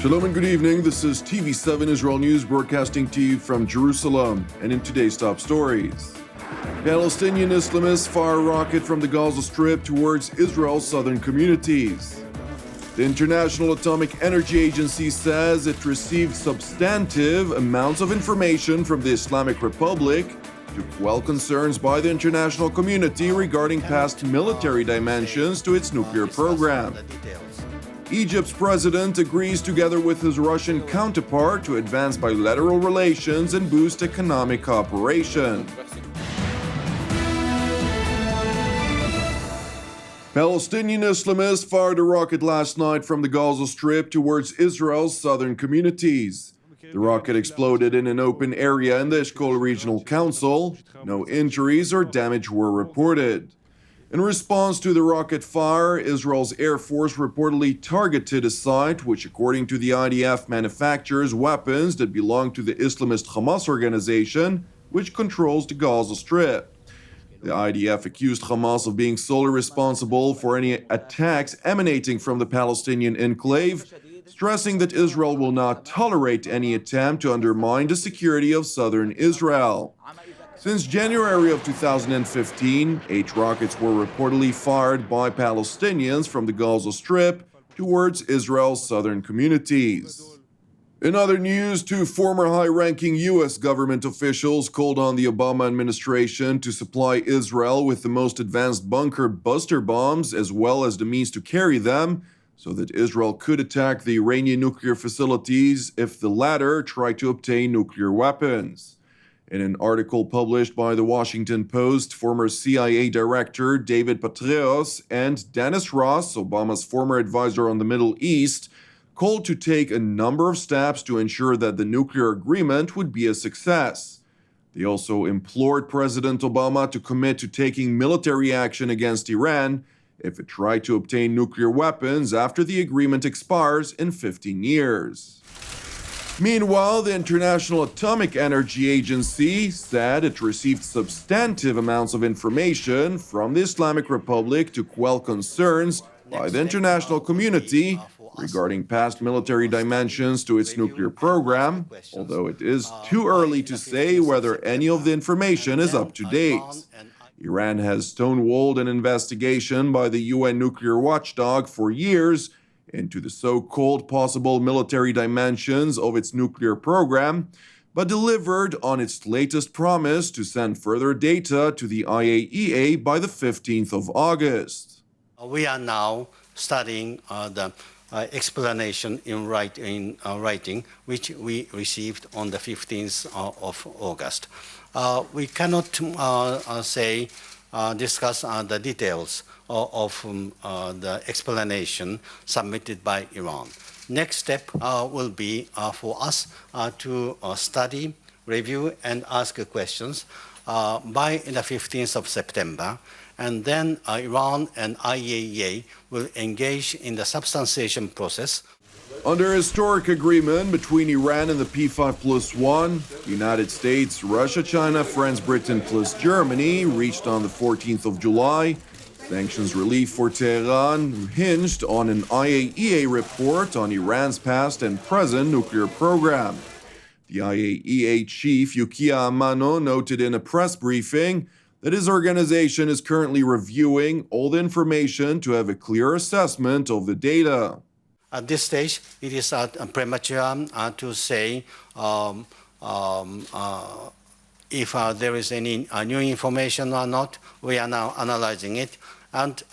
Shalom and good evening. This is TV7 Israel News broadcasting to you from Jerusalem. And in today's top stories, Palestinian Islamists fire a rocket from the Gaza Strip towards Israel's southern communities. The International Atomic Energy Agency says it received substantive amounts of information from the Islamic Republic to quell concerns by the international community regarding past military dimensions to its nuclear program. Egypt's president agrees together with his Russian counterpart to advance bilateral relations and boost economic cooperation. Palestinian Islamists fired a rocket last night from the Gaza Strip towards Israel's southern communities. The rocket exploded in an open area in the Eshkol Regional Council. No injuries or damage were reported. In response to the rocket fire, Israel's Air Force reportedly targeted a site which, according to the IDF, manufactures weapons that belong to the Islamist Hamas organization, which controls the Gaza Strip. The IDF accused Hamas of being solely responsible for any attacks emanating from the Palestinian enclave, stressing that Israel will not tolerate any attempt to undermine the security of southern Israel. Since January of 2015, 8 rockets were reportedly fired by Palestinians from the Gaza Strip towards Israel's southern communities. In other news, 2 former high-ranking U.S. government officials called on the Obama administration to supply Israel with the most advanced bunker buster bombs as well as the means to carry them, so that Israel could attack the Iranian nuclear facilities if the latter tried to obtain nuclear weapons. In an article published by The Washington Post, former CIA Director David Petraeus and Dennis Ross, Obama's former advisor on the Middle East, called to take a number of steps to ensure that the nuclear agreement would be a success. They also implored President Obama to commit to taking military action against Iran if it tried to obtain nuclear weapons after the agreement expires in 15 years. Meanwhile, the International Atomic Energy Agency said it received substantive amounts of information from the Islamic Republic to quell concerns by the international community regarding past military dimensions to its nuclear program, although it is too early to say whether any of the information is up to date. Iran has stonewalled an investigation by the UN nuclear watchdog for years into the so-called possible military dimensions of its nuclear program, but delivered on its latest promise to send further data to the IAEA by the 15th of August. We are now studying the explanation in writing, which we received on the 15th of August. We cannot discuss the details of the explanation submitted by Iran. Next step will be for us to study, review, and ask questions by the 15th of September. And then Iran and IAEA will engage in the substantiation process. Under a historic agreement between Iran and the P5+1, the United States, Russia, China, France, Britain plus Germany reached on the 14th of July. Sanctions relief for Tehran hinged on an IAEA report on Iran's past and present nuclear program. The IAEA chief, Yukiya Amano, noted in a press briefing that his organization is currently reviewing all the information to have a clear assessment of the data. At this stage, it is premature to say if there is any new information or not. We are now analyzing it, and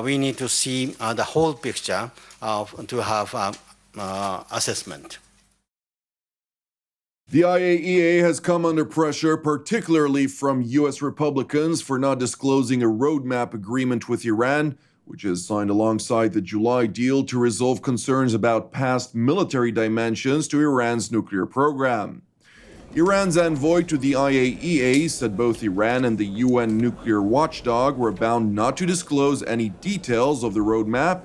we need to see the whole picture to have assessment. The IAEA has come under pressure, particularly from U.S. Republicans, for not disclosing a roadmap agreement with Iran, which is signed alongside the July deal to resolve concerns about past military dimensions to Iran's nuclear program. Iran's envoy to the IAEA said both Iran and the UN nuclear watchdog were bound not to disclose any details of the roadmap,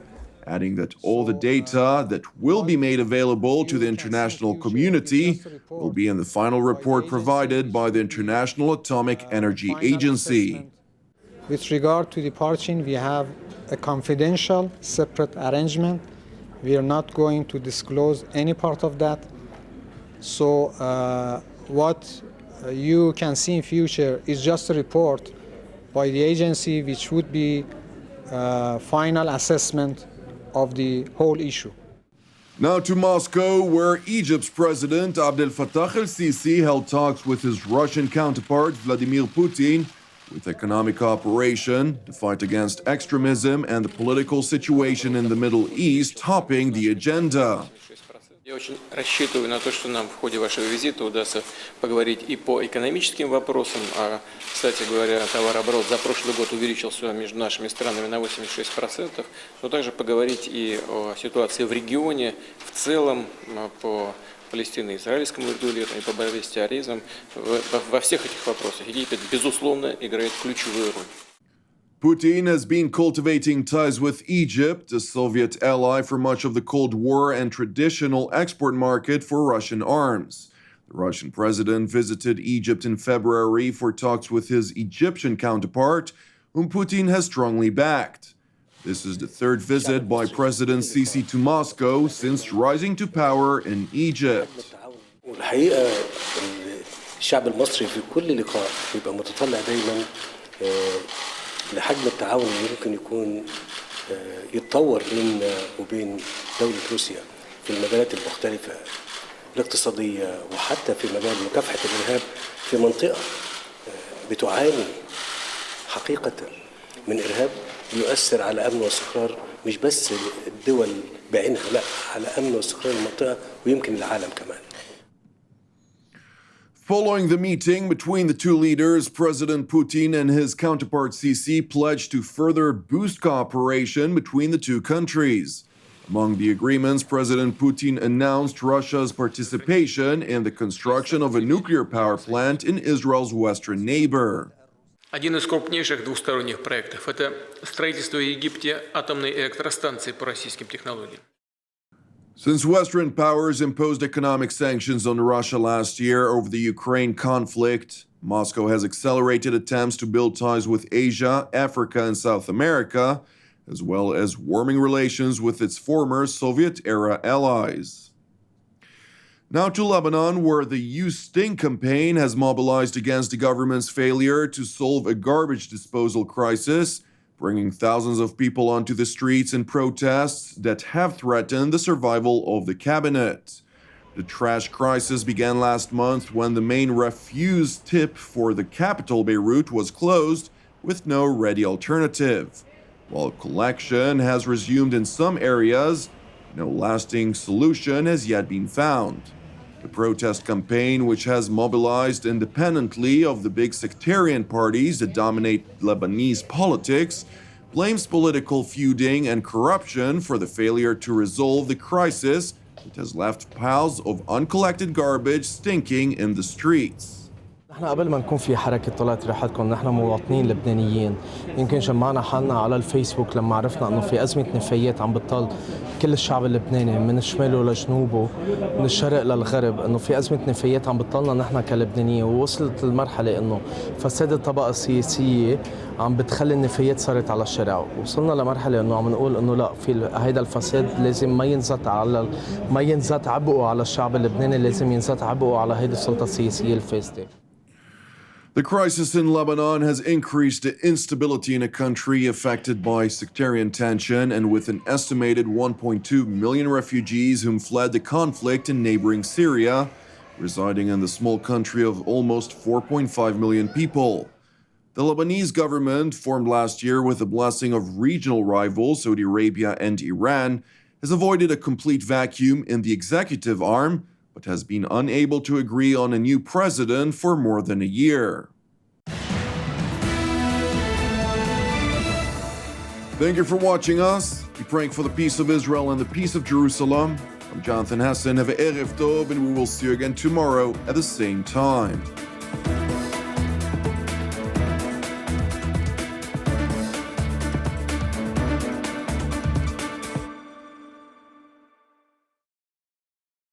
adding that all the data that will be made available to the international community will be in the final report provided by the International Atomic Energy Agency. With regard to departure, we have a confidential, separate arrangement We are not going to disclose any part of that. So what you can see in future is just a report by the agency, which would be final assessment of the whole issue. Now to Moscow, where Egypt's President Abdel Fattah el-Sisi held talks with his Russian counterpart Vladimir Putin with economic cooperation, the fight against extremism, and the political situation in the Middle East topping the agenda. Я очень рассчитываю на то, что нам в ходе вашего визита удастся поговорить и по экономическим вопросам. Кстати говоря, товарооборот за прошлый год увеличился между нашими странами на 86%, но также поговорить и о ситуации в регионе в целом, по палестино-израильскому регулированию, по борьбе с терроризмом. Во всех этих вопросах Египет, безусловно, играет ключевую роль. Putin has been cultivating ties with Egypt, a Soviet ally for much of the Cold War and traditional export market for Russian arms. The Russian president visited Egypt in February for talks with his Egyptian counterpart, whom Putin has strongly backed. This is the third visit by President Sisi to Moscow since rising to power in Egypt. الحقيقة الشعب المصري في كل لقاء بيبقى متطلع دايما لحجم التعاون اللي ممكن يكون يتطور بيننا وبين دولة روسيا في المجالات المختلفة الاقتصادية وحتى في مجال مكافحة الإرهاب في منطقة بتعاني حقيقة من إرهاب يؤثر على أمن واستقرار مش بس الدول بعينها لا على أمن واستقرار المنطقة ويمكن العالم كمان. Following the meeting between the two leaders, President Putin and his counterpart Sisi pledged to further boost cooperation between the two countries. Among the agreements, President Putin announced Russia's participation in the construction of a nuclear power plant in Israel's western neighbor. Один из крупнейших двусторонних проектов – это строительство в Египте атомной электростанции по российским технологиям. Since Western powers imposed economic sanctions on Russia last year over the Ukraine conflict, Moscow has accelerated attempts to build ties with Asia, Africa, and South America, as well as warming relations with its former Soviet-era allies. Now to Lebanon, where the You Stink campaign has mobilized against the government's failure to solve a garbage disposal crisis, bringing thousands of people onto the streets in protests that have threatened the survival of the cabinet. The trash crisis began last month when the main refuse tip for the capital, Beirut, was closed with no ready alternative. While collection has resumed in some areas, no lasting solution has yet been found. The protest campaign, which has mobilized independently of the big sectarian parties that dominate Lebanese politics, blames political feuding and corruption for the failure to resolve the crisis that has left piles of uncollected garbage stinking in the streets. نحن قبل ما نكون في حركة طلعت راحتكم نحن مواطنين لبنانيين يمكن جمعنا حالنا على الفيسبوك لما عرفنا انه في أزمة نفايات عم بتطال كل الشعب اللبناني من شماله لجنوبه من الشرق للغرب انه في أزمة نفايات عم بتطالنا نحن كلبنانيين ووصلت المرحلة انه فساد الطبقة السياسية عم بتخلي النفايات صارت على الشارع وصلنا لمرحلة انه عم نقول انه لا في هيدا الفساد لازم ما ينزت عبئه على الشعب اللبناني لازم ينزت عبئه على هيدي السلطة السياسية الفاسدة. The crisis in Lebanon has increased the instability in a country affected by sectarian tension and with an estimated 1.2 million refugees whom fled the conflict in neighboring Syria, residing in the small country of almost 4.5 million people. The Lebanese government, formed last year with the blessing of regional rivals Saudi Arabia and Iran, has avoided a complete vacuum in the executive arm, but has been unable to agree on a new president for more than a year. Thank you for watching us. We praying for the peace of Israel and the peace of Jerusalem. I'm Jonathan Hassan. Have a Erev Tov, and we will see you again tomorrow at the same time.